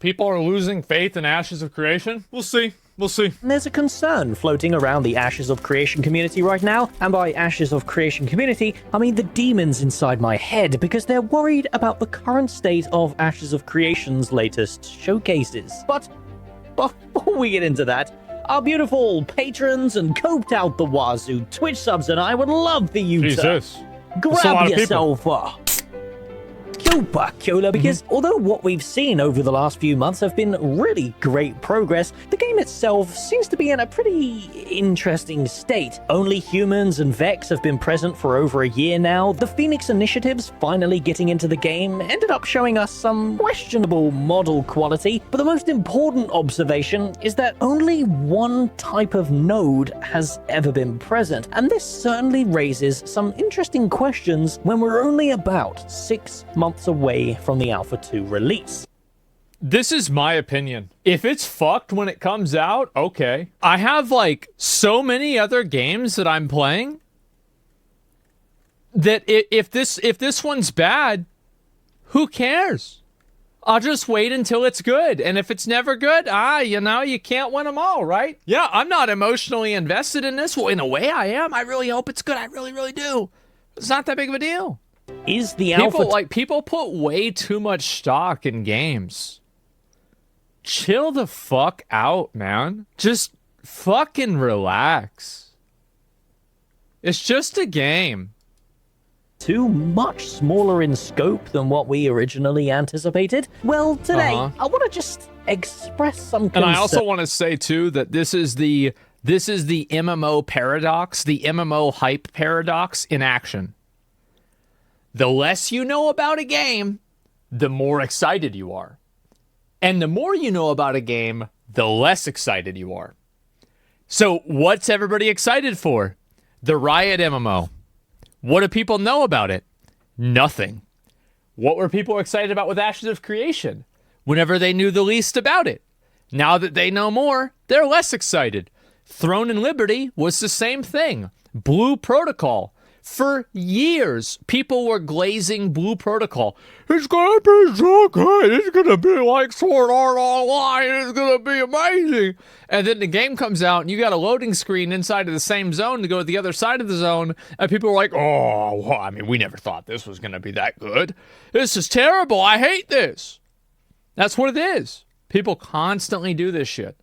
people are losing faith in Ashes of Creation? We'll see. We'll see. There's a concern floating around the Ashes of Creation community right now, and by Ashes of Creation community, I mean the demons inside my head, because they're worried about the current state of Ashes of Creation's latest showcases. But before we get into that, our beautiful patrons and coped out the wazoo Twitch subs and I would love for you to grab yourself a Coca-Cola, because although what we've seen over the last few months have been really great progress, the game itself seems to be in a pretty interesting state. Only humans and Vex have been present for over a year now. The Phoenix initiatives finally getting into the game ended up showing us some questionable model quality, but the most important observation is that only one type of node has ever been present, and this certainly raises some interesting questions when we're only about 6 months away from the Alpha 2 release. This is my opinion. If it's fucked when it comes out, okay. I have like so many other games that I'm playing that if this one's bad, who cares? I'll just wait until it's good. And if it's never good, you know, you can't win them all, right? Yeah, I'm not emotionally invested in this. Well, in a way I am. I really hope it's good. I really, really do. It's not that big of a deal. Is the Alpha... People put way too much stock in games. Chill the fuck out, man. Just fucking relax. It's just a game. Too much smaller in scope than what we originally anticipated? Well, today, I want to just express some concern. And I also want to say, too, that this is the MMO paradox, the MMO hype paradox in action. The less you know about a game, the more excited you are. And the more you know about a game, the less excited you are. So what's everybody excited for? The Riot MMO. What do people know about it? Nothing. What were people excited about with Ashes of Creation? Whenever they knew the least about it. Now that they know more, they're less excited. Throne and Liberty was the same thing. Blue Protocol. For years, people were glazing Blue Protocol. It's gonna be so good. It's gonna be like Sword Art Online. It's gonna be amazing. And then the game comes out, and you got a loading screen inside of the same zone to go to the other side of the zone, and people are like, "Oh, well, I mean, we never thought this was gonna be that good. This is terrible. I hate this." That's what it is. People constantly do this shit.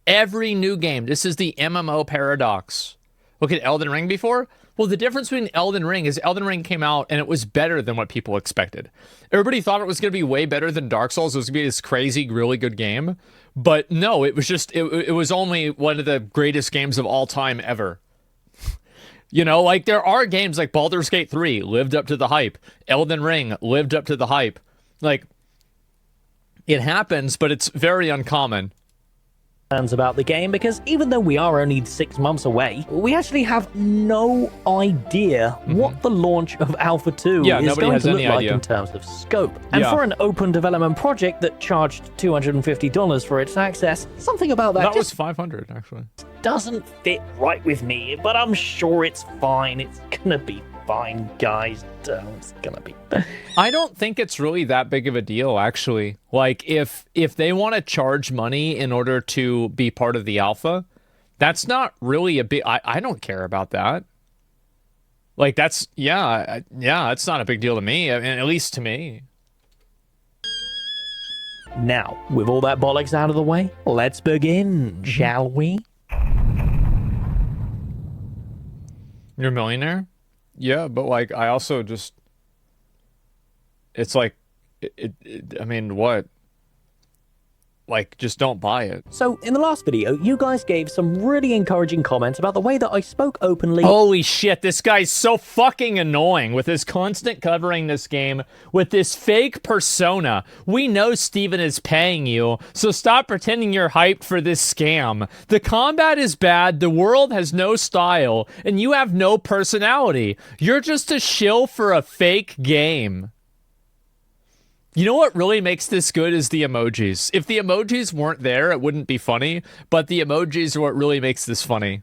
Every new game. This is the MMO paradox. Look at Elden Ring before. Well, the difference between Elden Ring is Elden Ring came out and it was better than what people expected. Everybody thought it was going to be way better than Dark Souls. It was going to be this crazy, really good game. But no, it was just, it was only one of the greatest games of all time ever. You know, like there are games like Baldur's Gate 3 lived up to the hype. Elden Ring lived up to the hype. Like, it happens, but it's very uncommon. About the game, because even though we are only 6 months away, we actually have no idea what the launch of Alpha 2 is going to look like in terms of scope. And for an open development project that charged $250 for its access, something about that was $500 actually. Doesn't fit right with me, but I'm sure it's fine. It's gonna be fine, guys. It's gonna be. I don't think it's really that big of a deal, actually. Like, if they want to charge money in order to be part of the alpha, that's not really a big. I don't care about that. Like, that's it's not a big deal to me. I mean, at least to me. Now, with all that bollocks out of the way, let's begin, shall we? You're a millionaire? Yeah, but like, I also just, it's like, I mean, what? Like, just don't buy it. So, in the last video, you guys gave some really encouraging comments about the way that I spoke openly. Holy shit, this guy's so fucking annoying with his constant covering this game with this fake persona. We know Steven is paying you, so stop pretending you're hyped for this scam. The combat is bad, the world has no style, and you have no personality. You're just a shill for a fake game. You know what really makes this good is the emojis. If the emojis weren't there, it wouldn't be funny, but the emojis are what really makes this funny.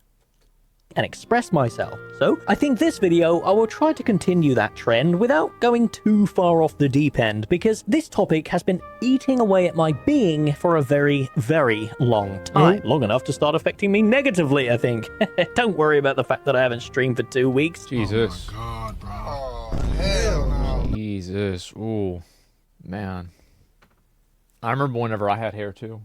and express myself. So I think this video I will try to continue that trend without going too far off the deep end, because this topic has been eating away at my being for a very, very long time. Long enough to start affecting me negatively, I think. Don't worry about the fact that I haven't streamed for 2 weeks. Jesus. Oh my God, bro. Oh, hell no. Jesus. Ooh, man. I remember whenever I had hair too.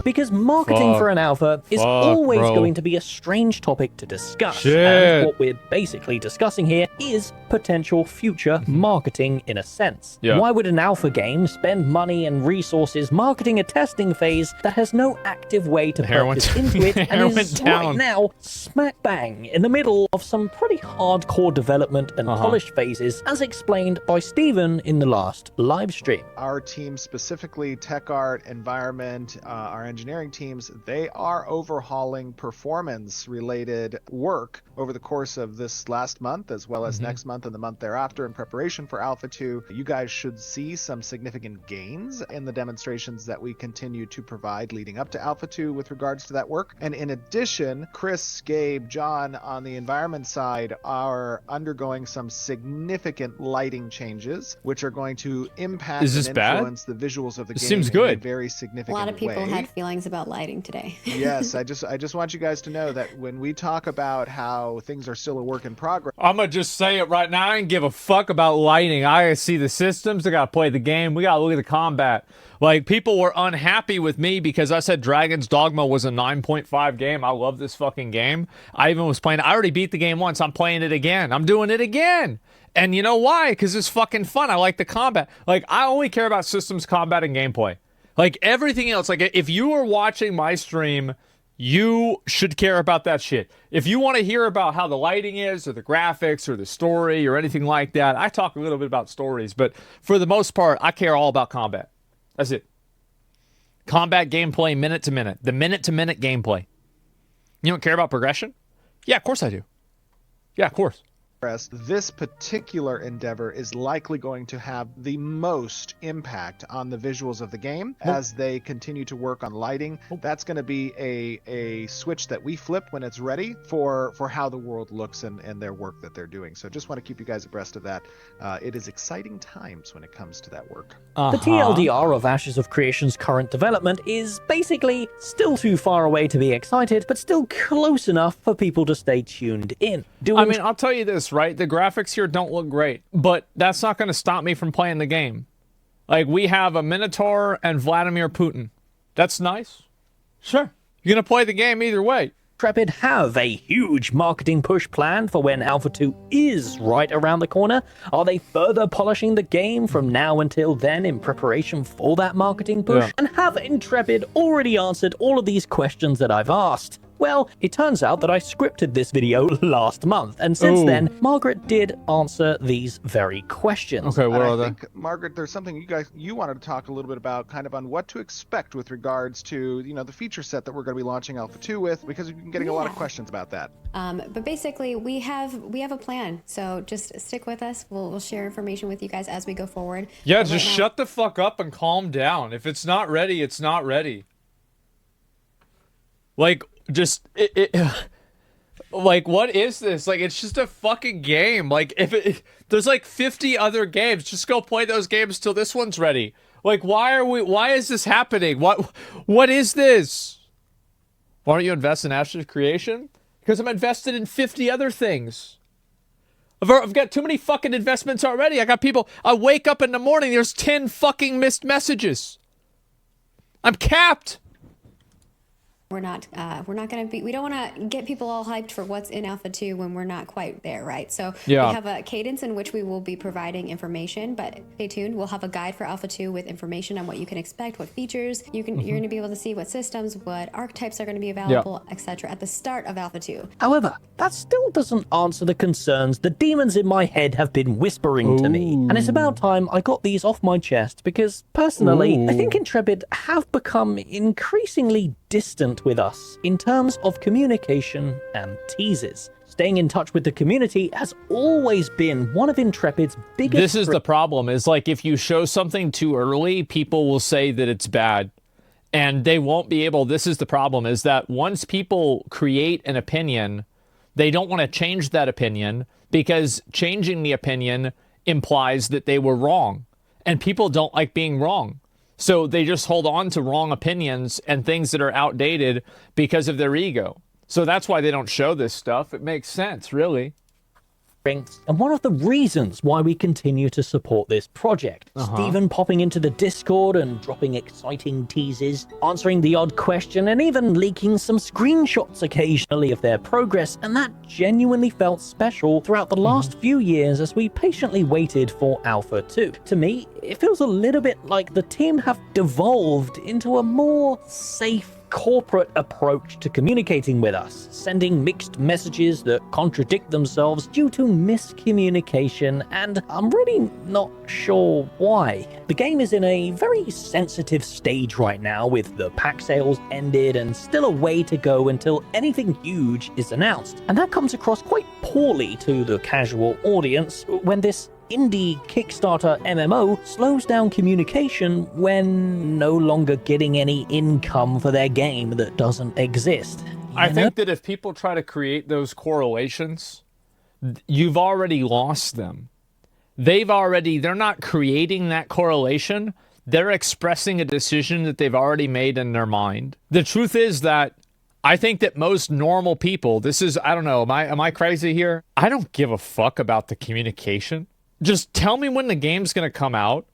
Because marketing for an alpha is always going to be a strange topic to discuss. And what we're basically discussing here is potential future marketing in a sense. Why would an alpha game spend money and resources marketing a testing phase that has no active way to purchase into it and is right now smack bang in the middle of some pretty hardcore development and polish phases, as explained by Steven in the last live stream. Our team, specifically tech art, environment, our engineering teams, they are overhauling performance-related work over the course of this last month, as well as next month and the month thereafter in preparation for Alpha 2. You guys should see some significant gains in the demonstrations that we continue to provide leading up to Alpha 2 with regards to that work. And in addition, Chris, Gabe, John on the environment side are undergoing some significant lighting changes, which are going to impact and influence the visuals of the game seems good. in a very significant way. A lot of people had feelings about lighting today. Yes, I just want you guys to know that when we talk about how things are still a work in progress, I'm gonna just say it right now. I ain't give a fuck about lighting. I gotta see the systems. I gotta play the game. We gotta look at the combat. Like, people were unhappy with me because I said Dragon's Dogma was a 9.5 game. I love this fucking game. I even was playing. I already beat the game once. I'm playing it again. I'm doing it again. And you know why? Because it's fucking fun. I like the combat. Like, I only care about systems, combat, and gameplay. Like, everything else, like, if you are watching my stream, you should care about that shit. If you want to hear about how the lighting is, or the graphics, or the story, or anything like that, I talk a little bit about stories, but for the most part, I care all about combat. That's it. Combat gameplay, minute to minute. The minute-to-minute gameplay. You don't care about progression? Yeah, of course I do. Yeah, of course. this particular endeavor is likely going to have the most impact on the visuals of the game as they continue to work on lighting. That's going to be a switch that we flip when it's ready for how the world looks and their work that they're doing. So just want to keep you guys abreast of that. It is exciting times when it comes to that work. The TLDR of Ashes of Creation's current development is basically still too far away to be excited, but still close enough for people to stay tuned in. I mean, I'll tell you this, right? The graphics here don't look great, but that's not going to stop me from playing the game. Like, we have a Minotaur and Vladimir Putin. That's nice. Sure. You're going to play the game either way. Intrepid have a huge marketing push planned for when Alpha 2 is right around the corner? Are they further polishing the game from now until then in preparation for that marketing push? Yeah. And have Intrepid already answered all of these questions that I've asked? Well, it turns out that I scripted this video last month, and since then, Margaret did answer these very questions. Okay, what are I they? think, Margaret, there's something you wanted to talk a little bit about, kind of on what to expect with regards to, you know, the feature set that we're going to be launching Alpha 2 with, because we've been getting a lot of questions about that. But basically, we have a plan. So just stick with us. We'll share information with you guys as we go forward. Yeah, But just right now- shut the fuck up and calm down. If it's not ready, it's not ready. Like, just like, what is this? Like, it's just a fucking game. Like, there's like 50 other games, just go play those games till this one's ready. Like, why is this happening? What is this? Why don't you invest in Ashes of Creation? Because I'm invested in 50 other things. I've got too many fucking investments already. I got people, I wake up in the morning, there's 10 fucking missed messages. I'm capped. We're not going to be, we don't want to get people all hyped for what's in Alpha 2 when we're not quite there, right? So Yeah. we have a cadence in which we will be providing information, but stay tuned. We'll have a guide for Alpha 2 with information on what you can expect, what features you're going to be able to see, what systems, what archetypes are going to be available, etc. at the start of Alpha 2. However, that still doesn't answer the concerns the demons in my head have been whispering to me. And it's about time I got these off my chest because, personally, I think Intrepid have become increasingly distant with us in terms of communication and teases. Staying in touch with the community has always been one of Intrepid's biggest... This is the problem, is like, if you show something too early, people will say that it's bad. And they won't be able, this is the problem, is that once people create an opinion, they don't want to change that opinion because changing the opinion implies that they were wrong. And people don't like being wrong. So they just hold on to wrong opinions and things that are outdated because of their ego. So that's why they don't show this stuff. It makes sense, really. And one of the reasons why we continue to support this project. Stephen popping into the Discord and dropping exciting teases, answering the odd question, and even leaking some screenshots occasionally of their progress, and that genuinely felt special throughout the last few years as we patiently waited for Alpha 2. To me, it feels a little bit like the team have devolved into a more safe corporate approach to communicating with us, sending mixed messages that contradict themselves due to miscommunication, and I'm really not sure why. The game is in a very sensitive stage right now, with the pack sales ended and still a way to go until anything huge is announced, and that comes across quite poorly to the casual audience when this indie Kickstarter MMO slows down communication when no longer getting any income for their game that doesn't exist. I think that if people try to create those correlations, you've already lost them. They're not creating that correlation. They're expressing a decision that they've already made in their mind. The truth is that I think that most normal people, I don't know, am I crazy here? I don't give a fuck about the communication. Just tell me when the game's going to come out,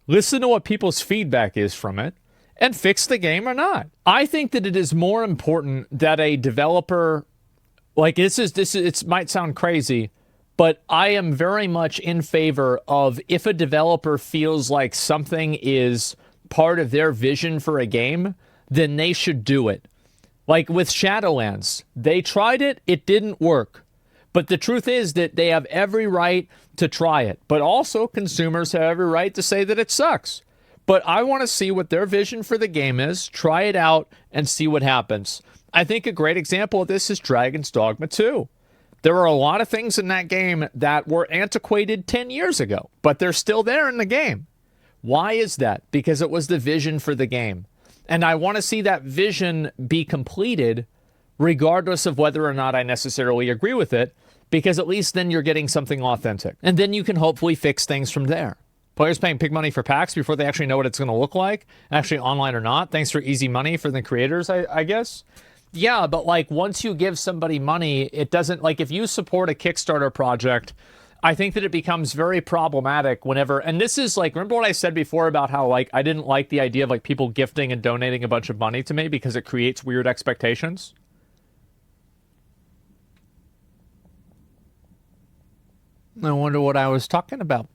listen to what people's feedback is from it, and fix the game or not. I think that it is more important that a developer, like it might sound crazy, but I am very much in favor of if a developer feels like something is part of their vision for a game, then they should do it. Like with Shadowlands, they tried it, it didn't work. But the truth is that they have every right to try it. But also, consumers have every right to say that it sucks. But I want to see what their vision for the game is, try it out, and see what happens. I think a great example of this is Dragon's Dogma 2. There are a lot of things in that game that were antiquated 10 years ago, but they're still there in the game. Why is that? Because it was the vision for the game. And I want to see that vision be completed regardless of whether or not I necessarily agree with it, because at least then you're getting something authentic. And then you can hopefully fix things from there. Players paying big money for packs before they actually know what it's going to look like, actually online or not. Thanks for easy money for the creators, I guess. Yeah, but like once you give somebody money, it doesn't, like if you support a Kickstarter project, I think that it becomes very problematic whenever, and this is like, remember what I said before about how like I didn't like the idea of like people gifting and donating a bunch of money to me because it creates weird expectations? I wonder what I was talking about.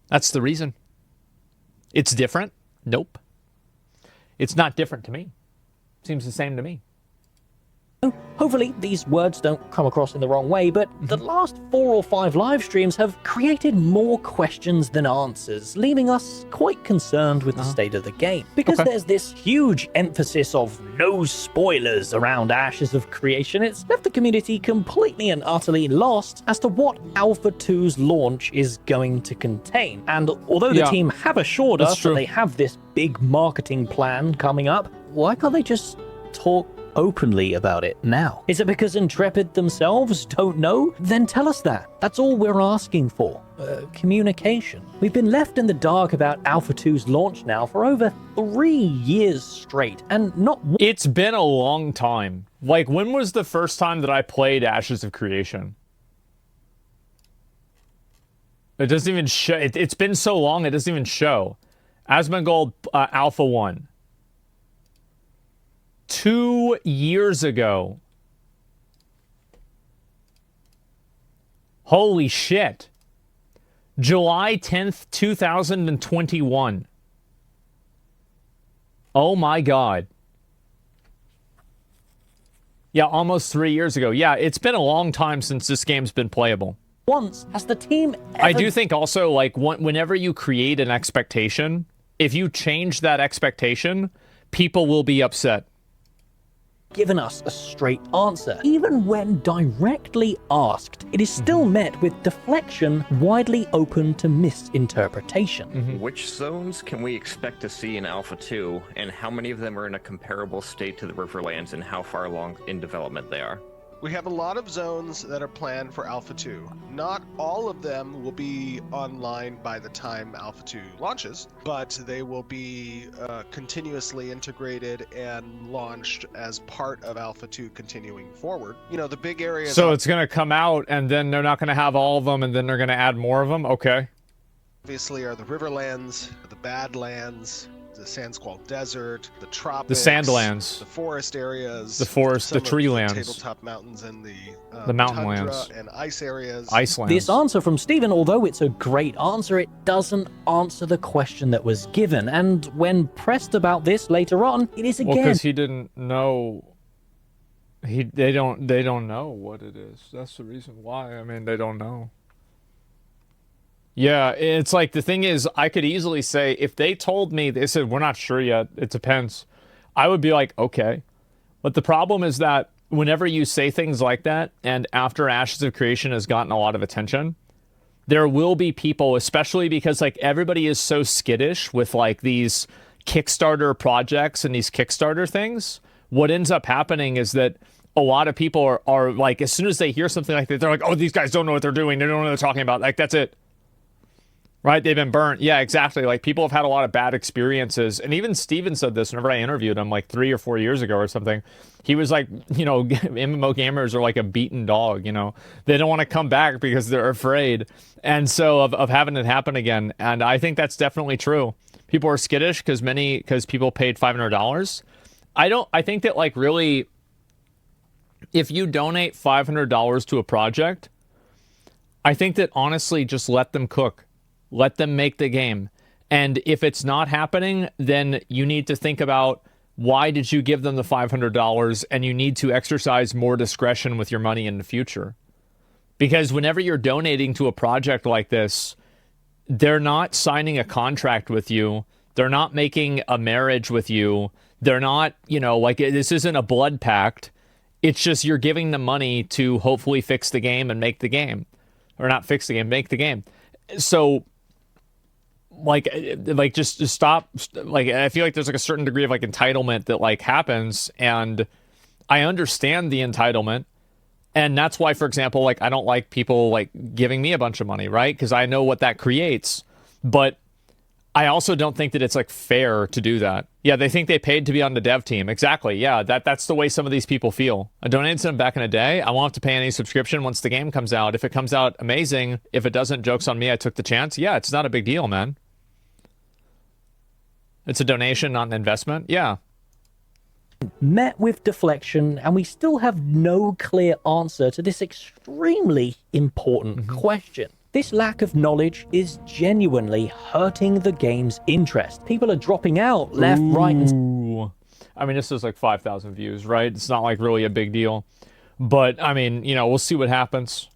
That's the reason. It's different? Nope. It's not different to me. Seems the same to me. Hopefully these words don't come across in the wrong way, but the last 4 or 5 live streams have created more questions than answers, leaving us quite concerned with the state of the game. Because there's this huge emphasis of no spoilers around Ashes of Creation, it's left the community completely and utterly lost as to what Alpha 2's launch is going to contain. And although the team have assured us that they have this big marketing plan coming up, why can't they just talk openly about it now? Is it because Intrepid themselves don't know? Then tell us that. That's all we're asking for. Communication. We've been left in the dark about Alpha 2's launch now for over 3 years straight, and not... It's been a long time. Like, when was the first time that I played Ashes of Creation? It doesn't even show. It's been so long, it doesn't even show. Asmongold Alpha 1. 2 years ago. Holy shit. July 10th, 2021. Oh my god. Yeah, almost 3 years ago. Yeah, it's been a long time since this game's been playable. Once has the team ever... I do think also, like, whenever you create an expectation, if you change that expectation, people will be upset. given us a straight answer. Even when directly asked, it is still met with deflection widely open to misinterpretation. Which zones can we expect to see in Alpha 2, and how many of them are in a comparable state to the Riverlands, and how far along in development they are? We have a lot of zones that are planned for Alpha 2. Not all of them will be online by the time Alpha 2 launches, but they will be continuously integrated and launched as part of Alpha 2 continuing forward. You know, the big areas... So it's going to come out, and then they're not going to have all of them, and then they're going to add more of them? Okay. Obviously are the Riverlands, the Badlands, the Sandsquall Desert, the Tropics, the Sandlands, the forest areas, the forest, the treelands, the tabletop mountains, and the mountain tundra lands, and ice areas. Icelands. This answer from Stephen, although it's a great answer, it doesn't answer the question that was given. And when pressed about this later on, it is again... Well, because he didn't know. They don't know what it is. That's the reason why. I mean, they don't know. Yeah, it's like, the thing is, I could easily say, if they told me, they said, we're not sure yet, it depends, I would be like, okay. But the problem is that whenever you say things like that, and after Ashes of Creation has gotten a lot of attention, there will be people, especially because, like, everybody is so skittish with, like, these Kickstarter projects and these Kickstarter things. What ends up happening is that a lot of people are like, as soon as they hear something like that, they're like, oh, these guys don't know what they're doing. They don't know what they're talking about. Like, that's it. Right? They've been burnt. Yeah, exactly. Like, people have had a lot of bad experiences. And even Steven said this whenever I interviewed him, like 3 or 4 years ago or something. He was like, you know, MMO gamers are like a beaten dog, you know. They don't want to come back because they're afraid. And so of having it happen again. And I think that's definitely true. People are skittish because people paid $500. I think that, like, really, if you donate $500 to a project, I think that honestly, just let them cook. Let them make the game. And if it's not happening, then you need to think about, why did you give them the $500, and you need to exercise more discretion with your money in the future. Because whenever you're donating to a project like this, they're not signing a contract with you. They're not making a marriage with you. They're not, you know, like, this isn't a blood pact. It's just you're giving them money to hopefully fix the game and make the game. Or not fix the game, make the game. So... Like just stop. Like, I feel like there's like a certain degree of like entitlement that like happens, and I understand the entitlement, and that's why, for example, like, I don't like people like giving me a bunch of money, right? Because I know what that creates, but I also don't think that it's like fair to do that. Yeah, they think they paid to be on the dev team. Exactly. Yeah, that's the way some of these people feel. I donated to them back in the day. I won't have to pay any subscription once the game comes out. If it comes out, amazing. If it doesn't, joke's on me. I took the chance. Yeah, it's not a big deal, man. It's a donation, not an investment. Yeah. Met with deflection, and we still have no clear answer to this extremely important question. This lack of knowledge is genuinely hurting the game's interest. People are dropping out left, right, and... I mean, this is like 5,000 views, right? It's not like really a big deal. But, I mean, you know, we'll see what happens.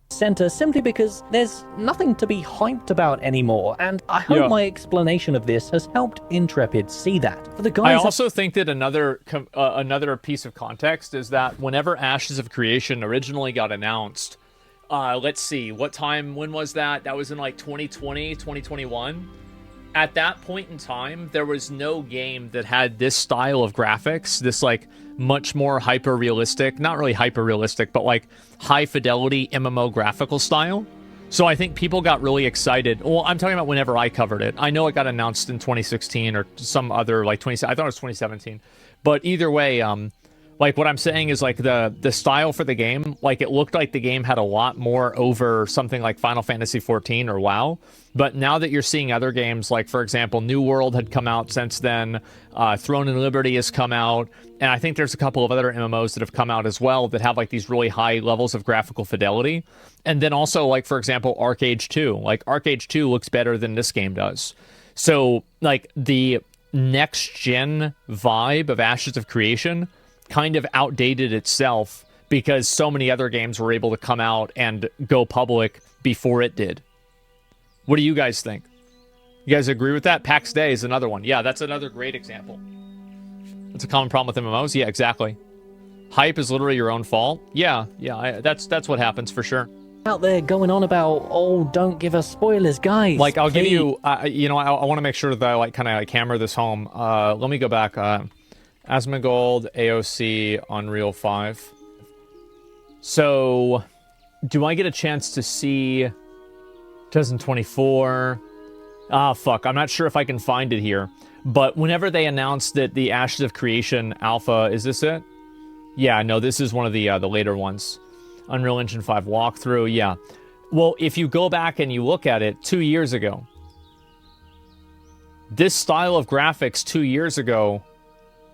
Center, simply because there's nothing to be hyped about anymore, and I hope my explanation of this has helped Intrepid see that. For the guys, I also think that another piece of context is that whenever Ashes of Creation originally got announced, let's see, when was that? That was in like 2020, 2021. At that point in time, there was no game that had this style of graphics, this like much more hyper-realistic, not really hyper-realistic, but like high-fidelity MMO graphical style. So I think people got really excited. Well, I'm talking about whenever I covered it. I know it got announced in 2016 or some other, like, I thought it was 2017. But either way, like, what I'm saying is, like, the style for the game, like, it looked like the game had a lot more over something like Final Fantasy XIV or WoW. But now that you're seeing other games, like, for example, New World had come out since then, Throne and Liberty has come out, and I think there's a couple of other MMOs that have come out as well that have, like, these really high levels of graphical fidelity. And then also, like, for example, ArcAge 2. Like, ArcAge 2 looks better than this game does. So, like, the next-gen vibe of Ashes of Creation kind of outdated itself because so many other games were able to come out and go public before it did. What do you guys think? You guys agree with that? PAX Day is another one. Yeah, that's another great example. It's a common problem with MMOs. Yeah, exactly. Hype is literally your own fault. Yeah, that's what happens for sure. Out there going on about, oh, don't give us spoilers, guys. Like, I'll give please. you, I want to make sure that I kind of hammer this home. Let me go back. Asmongold, AOC, Unreal 5. So, do I get a chance to see 2024? Fuck, I'm not sure if I can find it here. But whenever they announced that the Ashes of Creation Alpha, is this it? Yeah, no, this is one of the later ones. Unreal Engine 5 walkthrough, yeah. Well, if you go back and you look at it 2 years ago, this style of graphics 2 years ago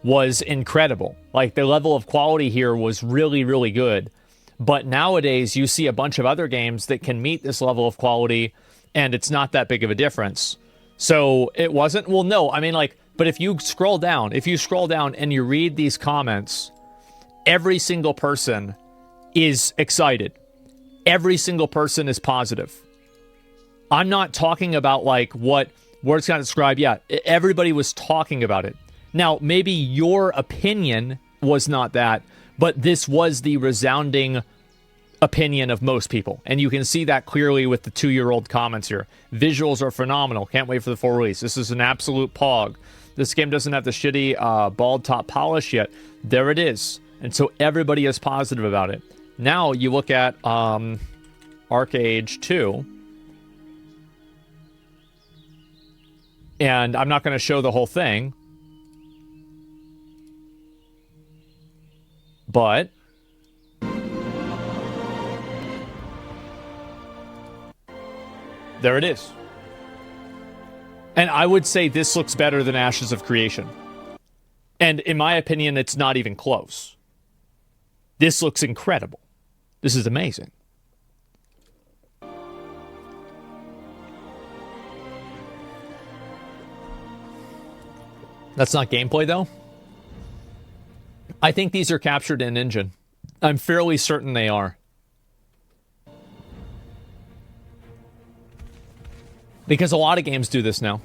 was incredible. Like, the level of quality here was really, really good. But nowadays, you see a bunch of other games that can meet this level of quality, and it's not that big of a difference. So, it wasn't... Well, no, I mean, like... But if you scroll down and you read these comments, every single person is excited. Every single person is positive. I'm not talking about, like, what words can I describe. Yeah, everybody was talking about it. Now, maybe your opinion was not that, but this was the resounding opinion of most people. And you can see that clearly with the 2-year-old comments here. Visuals are phenomenal. Can't wait for the full release. This is an absolute pog. This game doesn't have the shitty bald top polish yet. There it is. And so everybody is positive about it. Now you look at Arcade 2. And I'm not going to show the whole thing. But there it is. And I would say this looks better than Ashes of Creation. And in my opinion, it's not even close. This looks incredible. This is amazing. That's not gameplay, though. I think these are captured in engine. I'm fairly certain they are. Because a lot of games do this now.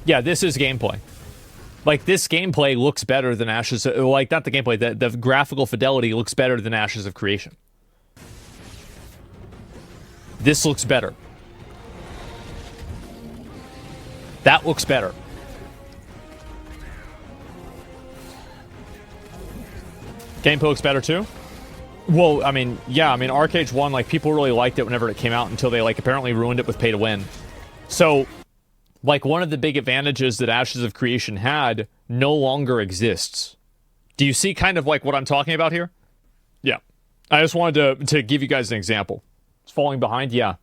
Yeah, this is gameplay. Like, this gameplay looks better than Ashes of... Like, not the gameplay, the graphical fidelity looks better than Ashes of Creation. This looks better. That looks better. Gameplay looks better, too? Well, I mean, yeah, I mean, Arcade 1, like, people really liked it whenever it came out until they, like, apparently ruined it with pay to win. So... Like, one of the big advantages that Ashes of Creation had no longer exists. Do you see kind of like what I'm talking about here? Yeah. I just wanted to give you guys an example. It's falling behind? Yeah.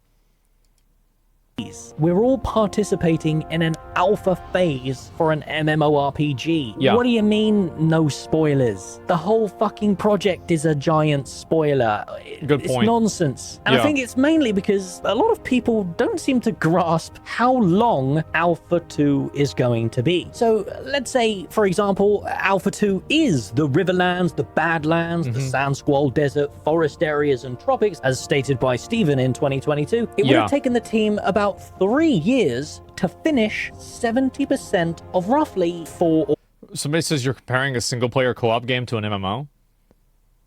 We're all participating in an alpha phase for an MMORPG. Yeah. What do you mean, no spoilers? The whole fucking project is a giant spoiler. Good point. It's nonsense. And Yeah. I think it's mainly because a lot of people don't seem to grasp how long Alpha 2 is going to be. So let's say, for example, Alpha 2 is the Riverlands, the Badlands, the Sandsquall Desert, forest areas, and tropics, as stated by Steven in 2022. It would Yeah. have taken the team about 3 years to finish 70% of roughly 4 Somebody says you're comparing a single-player co-op game to an MMO.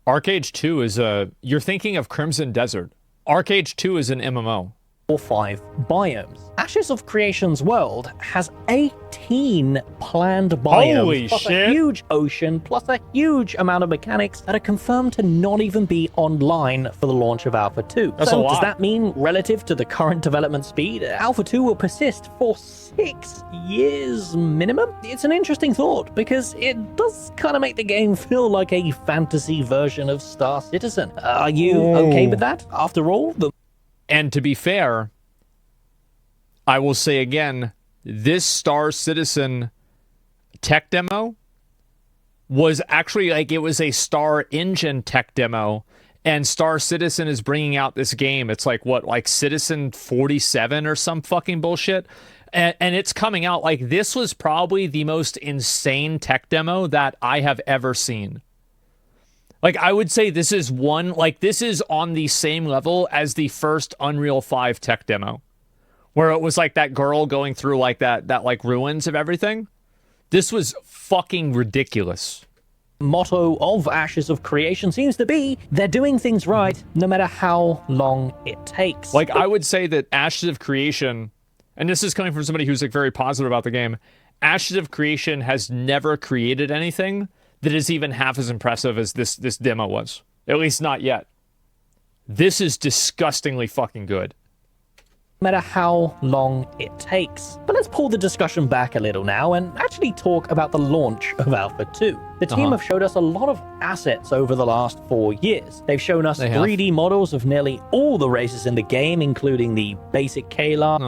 Arcade 2 is a... You're thinking of Crimson Desert. Arcade 2 is an MMO. or 5 biomes. Ashes of Creation's world has 18 planned biomes, Holy plus shit. a huge ocean, plus a huge amount of mechanics that are confirmed to not even be online for the launch of Alpha 2. That's so a lot. does that mean, relative to the current development speed, Alpha 2 will persist for 6 years minimum? It's an interesting thought, because it does kind of make the game feel like a fantasy version of Star Citizen. Are you okay with that? After all, the And to be fair, I will say again, this Star Citizen tech demo was actually like, it was a Star Engine tech demo, and Star Citizen is bringing out this game. It's like, what, like Citizen 47 or some fucking bullshit? And it's coming out, like, this was probably the most insane tech demo that I have ever seen. Like, I would say this is one, like, this is on the same level as the first Unreal 5 tech demo. where it was like that girl going through like that like ruins of everything. This was fucking ridiculous. Motto of Ashes of Creation seems to be they're doing things right no matter how long it takes. Like, I would say that Ashes of Creation, and this is coming from somebody who's like very positive about the game, Ashes of Creation has never created anything that is even half as impressive as this demo was. At least not yet. This is disgustingly fucking good. No matter how long it takes. But let's pull the discussion back a little now and actually talk about the launch of Alpha 2. The team have showed us a lot of assets over the last 4 years. They've shown us 3D models of nearly all the races in the game, including the basic Kayla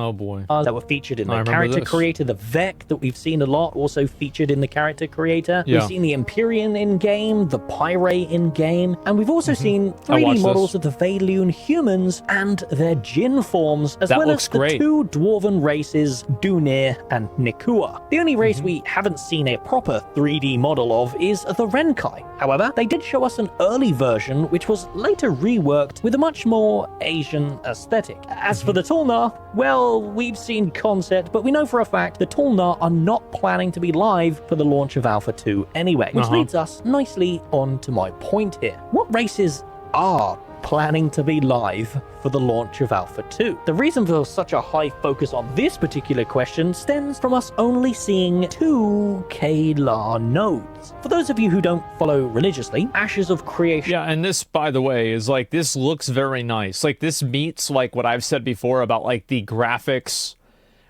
that were featured in the character creator, the Vec that we've seen a lot, also featured in the character creator. We've seen the Empyrean in-game, the Pyre in-game, and we've also seen 3D models of the Valoon humans and their Jinn forms, as well as the 2 dwarven races, Dunir and Nikua. The only race we haven't seen a proper 3D model of is the Renkai. However, they did show us an early version which was later reworked with a much more Asian aesthetic. As for the Tulnar, well, we've seen concept, but we know for a fact the Tulnar are not planning to be live for the launch of Alpha 2 anyway, which leads us nicely on to my point here. What races are planning to be live for the launch of Alpha 2? The reason for such a high focus on this particular question stems from us only seeing 2 Kayla nodes. For those of you who don't follow religiously, Ashes of Creation... Yeah, and this, by the way, is like, this looks very nice. Like, this meets, like, what I've said before about, like, the graphics.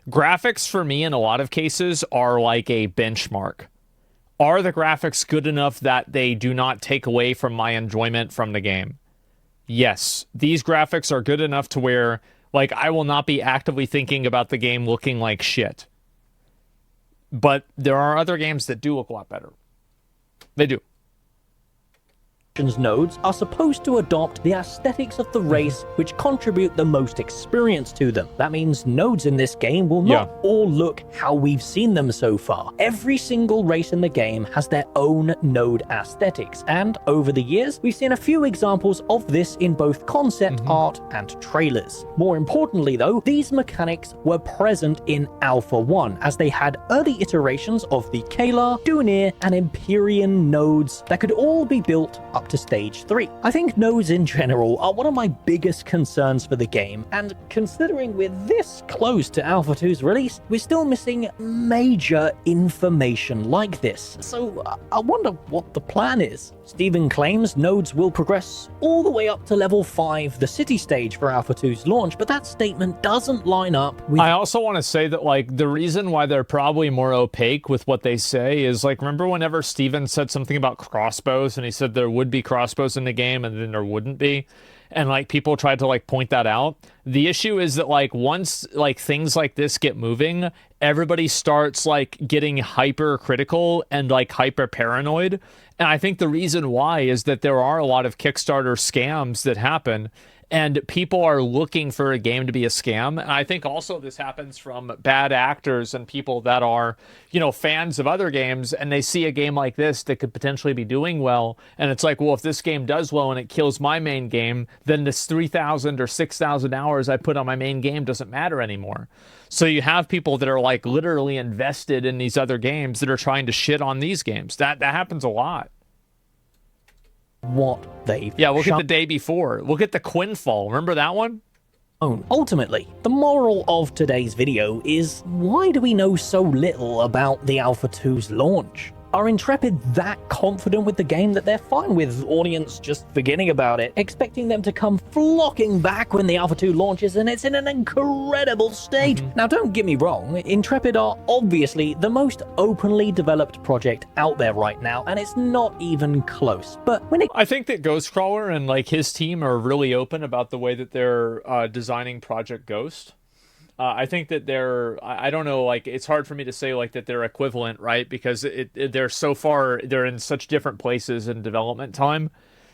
Graphics, for me, in a lot of cases, are like a benchmark. Are the graphics good enough that they do not take away from my enjoyment from the game? Yes, these graphics are good enough to where, like, I will not be actively thinking about the game looking like shit. But there are other games that do look a lot better. They do. Nodes are supposed to adopt the aesthetics of the race which contribute the most experience to them. That means nodes in this game will not all look how we've seen them so far. Every single race in the game has their own node aesthetics, and over the years we've seen a few examples of this in both concept art and trailers. More importantly though, these mechanics were present in Alpha 1 as they had early iterations of the Kayla, Dunir, and Empyrean nodes that could all be built up to stage 3. I think nodes in general are one of my biggest concerns for the game, and considering we're this close to Alpha 2's release, we're still missing major information like this. So I wonder what the plan is. Steven claims nodes will progress all the way up to level 5, the city stage for Alpha 2's launch, but that statement doesn't line up with... I also want to say that, like, the reason why they're probably more opaque with what they say is, like, remember whenever Steven said something about crossbows and he said there would be crossbows in the game and then there wouldn't be, and like people tried to like point that out? The issue is that like once like things like this get moving, everybody starts like getting hyper critical and like hyper paranoid. And I think the reason why is that there are a lot of Kickstarter scams that happen, and people are looking for a game to be a scam. And I think also this happens from bad actors and people that are, you know, fans of other games, and they see a game like this that could potentially be doing well. And it's like, well, if this game does well and it kills my main game, then this 3,000 or 6,000 hours I put on my main game doesn't matter anymore. So you have people that are like literally invested in these other games that are trying to shit on these games. That happens a lot. What they've look at the day before. Look at the Quinfall. Remember that one? Ultimately, the moral of today's video is, why do we know so little about the Alpha 2's launch? Are Intrepid that confident with the game that they're fine with audience just forgetting about it, expecting them to come flocking back when the Alpha 2 launches and it's in an incredible state? Now, don't get me wrong, Intrepid are obviously the most openly developed project out there right now, and it's not even close. But when it... I think that Ghostcrawler and like his team are really open about the way that they're designing Project Ghost. I think that I don't know, like, it's hard for me to say, like, that they're equivalent, right? Because they're so far, they're in such different places in development time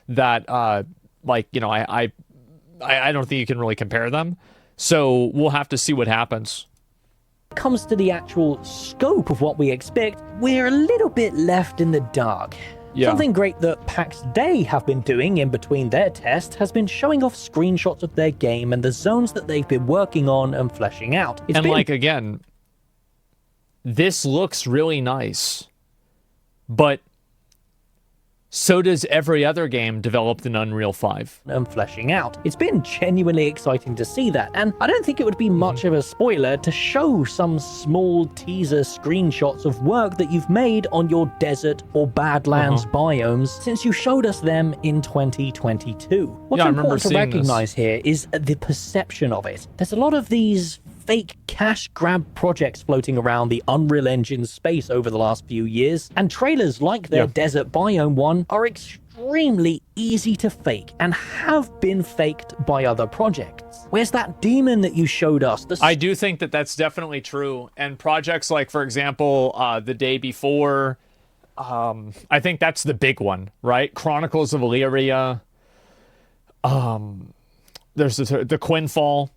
that, like, you know, I don't think you can really compare them. So we'll have to see what happens. Comes to the actual scope of what we expect, we're a little bit left in the dark. Yeah. Something great that PAX Day have been doing in between their tests has been showing off screenshots of their game and the zones that they've been working on and fleshing out. And like, again, this looks really nice, but so does every other game developed in Unreal 5. And fleshing out. It's been genuinely exciting to see that, and I don't think it would be much of a spoiler to show some small teaser screenshots of work that you've made on your desert or Badlands biomes since you showed us them in 2022. What's important to recognize here is the perception of it. There's a lot of these fake cash grab projects floating around the Unreal Engine space over the last few years, and trailers like their desert biome one are extremely easy to fake and have been faked by other projects. Where's that demon that you showed us? I do think that that's definitely true, and projects like, for example, The Day Before, I think that's the big one, right? Chronicles of Illyria, there's the Quinfall.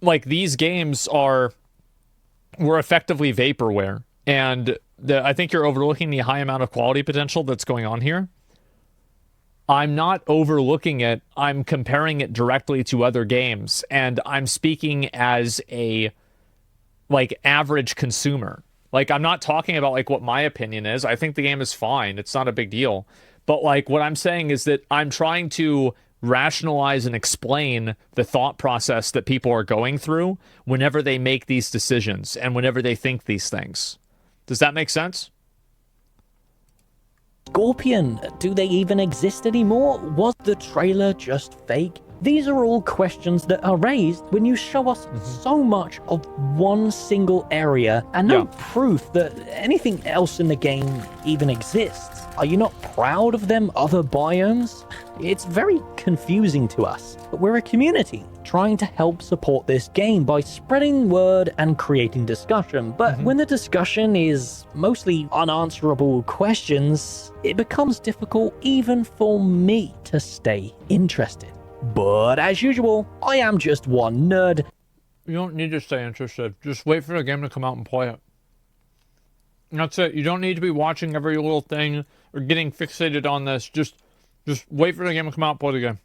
Like, these games were effectively vaporware, and I think you're overlooking the high amount of quality potential that's going on here. I'm not overlooking it. I'm comparing it directly to other games, and I'm speaking as a, like, average consumer. Like, I'm not talking about, like, what my opinion is. I think the game is fine. It's not a big deal. But, like, what I'm saying is that I'm trying to rationalize and explain the thought process that people are going through whenever they make these decisions and whenever they think these things. Does that make sense? Scorpion, do they even exist anymore? Was the trailer just fake? These are all questions that are raised when you show us so much of one single area and no proof that anything else in the game even exists. Are you not proud of them other biomes? It's very confusing to us, but we're a community trying to help support this game by spreading word and creating discussion. But when the discussion is mostly unanswerable questions, it becomes difficult even for me to stay interested. But as usual, I am just one nerd. You don't need to stay interested. Just wait for the game to come out and play it. That's it. You don't need to be watching every little thing or getting fixated on this. Just wait for the game to come out and play the game.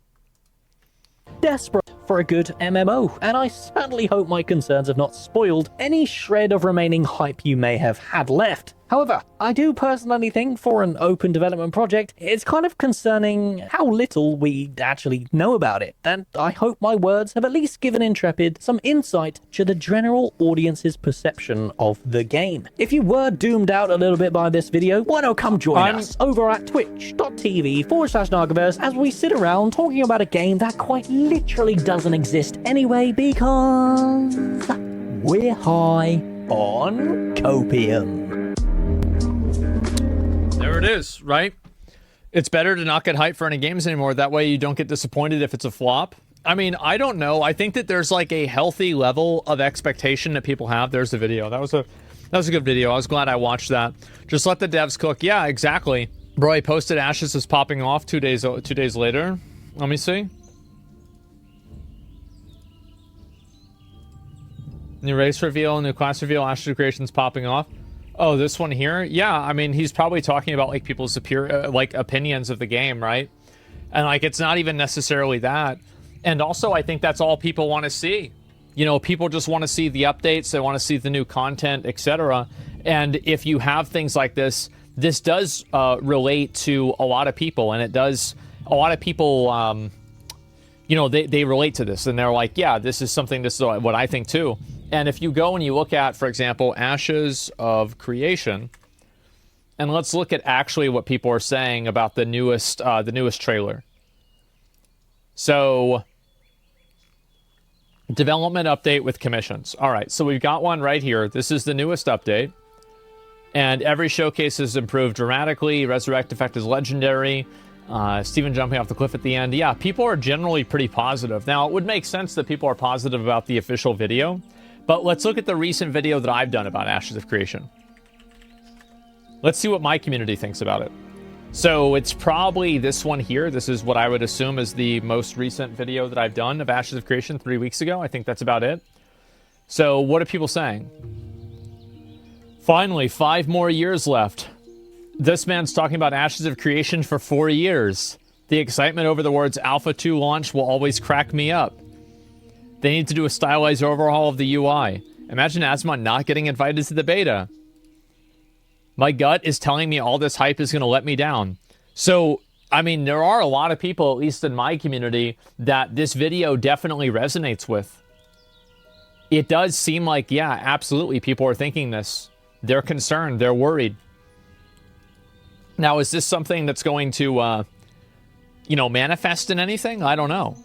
Desperate for a good MMO, and I certainly hope my concerns have not spoiled any shred of remaining hype you may have had left. However, I do personally think for an open development project, it's kind of concerning how little we actually know about it, and I hope my words have at least given Intrepid some insight to the general audience's perception of the game. If you were doomed out a little bit by this video, why not come join us over at twitch.tv/Nargaverse as we sit around talking about a game that quite literally doesn't exist anyway because we're high on copium. There it is, right? It's better to not get hyped for any games anymore. That way you don't get disappointed if it's a flop. I mean, I don't know. I think that there's like a healthy level of expectation that people have. There's the video. That was a good video. I was glad I watched that. Just let the devs cook. Yeah, exactly. Bro, I posted Ashes is popping off 2 days later. Let me see. New race reveal, new class reveal, Ashes of Creation's popping off. Oh, this one here? Yeah, I mean, he's probably talking about, like, people's superior, like, opinions of the game, right? And, like, it's not even necessarily that. And also, I think that's all people want to see. You know, people just want to see the updates, they want to see the new content, etc. And if you have things like this, this does relate to a lot of people, and it does, a lot of people, you know, they relate to this, and they're like, yeah, this is what I think too. And if you go and you look at, for example, Ashes of Creation, and let's look at actually what people are saying about the newest trailer. So, development update with commissions. All right, so we've got one right here. This is the newest update. And every showcase is improved dramatically. Resurrect effect is legendary. Steven jumping off the cliff at the end. Yeah, people are generally pretty positive. Now, it would make sense that people are positive about the official video. But let's look at the recent video that I've done about Ashes of Creation. Let's see what my community thinks about it. So it's probably this one here. This is what I would assume is the most recent video that I've done of Ashes of Creation 3 weeks ago. I think that's about it. So what are people saying? Finally, 5 more years left. This man's talking about Ashes of Creation for 4 years. The excitement over the words Alpha 2 launch will always crack me up. They need to do a stylized overhaul of the UI. Imagine Asmon not getting invited to the beta. My gut is telling me all this hype is going to let me down. So, I mean, there are a lot of people, at least in my community, that this video definitely resonates with. It does seem like, yeah, absolutely, people are thinking this. They're concerned. They're worried. Now, is this something that's going to, manifest in anything? I don't know.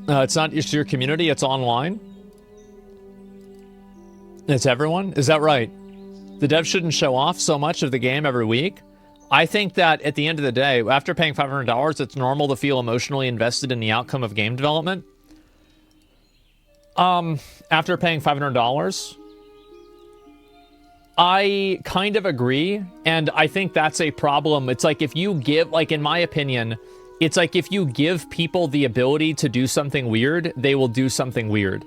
It's not just your community, it's online. It's everyone? Is that right? The devs shouldn't show off so much of the game every week. I think that at the end of the day, after paying $500, it's normal to feel emotionally invested in the outcome of game development. After paying $500, I kind of agree, and I think that's a problem. It's like if you give, like in my opinion, it's like if you give people the ability to do something weird, they will do something weird.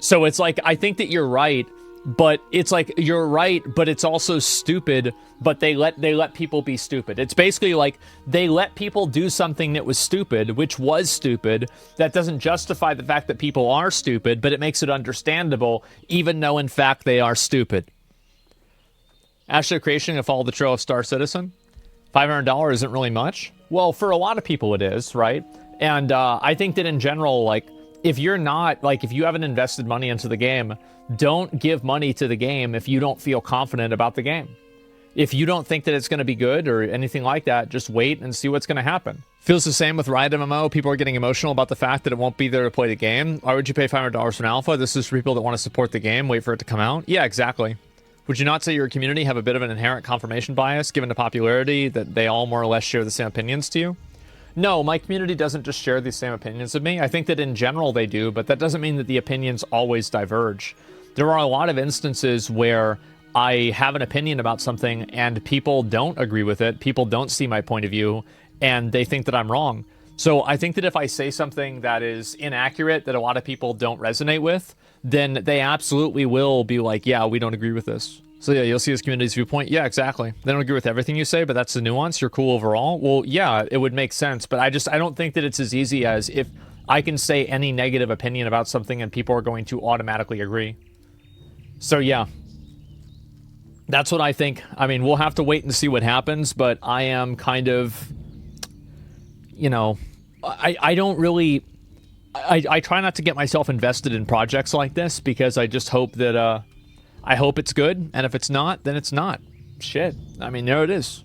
So it's like, I think that you're right, but it's like, you're right, but it's also stupid, but they let people be stupid. It's basically like, they let people do something that was stupid, which was stupid. That doesn't justify the fact that people are stupid, but it makes it understandable, even though in fact they are stupid. Ashes of Creation to follow the trail of Star Citizen. $500 isn't really much. Well, for a lot of people it is, right? And I think that in general, like, if you're not, like, if you haven't invested money into the game, don't give money to the game if you don't feel confident about the game. If you don't think that it's going to be good or anything like that, just wait and see what's going to happen. Feels the same with Riot MMO. People are getting emotional about the fact that it won't be there to play the game. Why would you pay $500 for an alpha? This is for people that want to support the game, wait for it to come out. Yeah, exactly. Would you not say your community have a bit of an inherent confirmation bias, given the popularity that they all more or less share the same opinions to you? No, my community doesn't just share the same opinions of me. I think that in general they do, but that doesn't mean that the opinions always diverge. There are a lot of instances where I have an opinion about something and people don't agree with it, people don't see my point of view, and they think that I'm wrong. So I think that if I say something that is inaccurate, that a lot of people don't resonate with, then they absolutely will be like, yeah, we don't agree with this. So yeah, you'll see his community's viewpoint. Yeah, exactly. They don't agree with everything you say, but that's the nuance. You're cool overall. Well, yeah, it would make sense, but I don't think that it's as easy as if I can say any negative opinion about something and people are going to automatically agree. So yeah, that's what I think. I mean, we'll have to wait and see what happens, but I am kind of, I don't really, I try not to get myself invested in projects like this because I just hope that, I hope it's good, and if it's not, then it's not. Shit. I mean, there it is.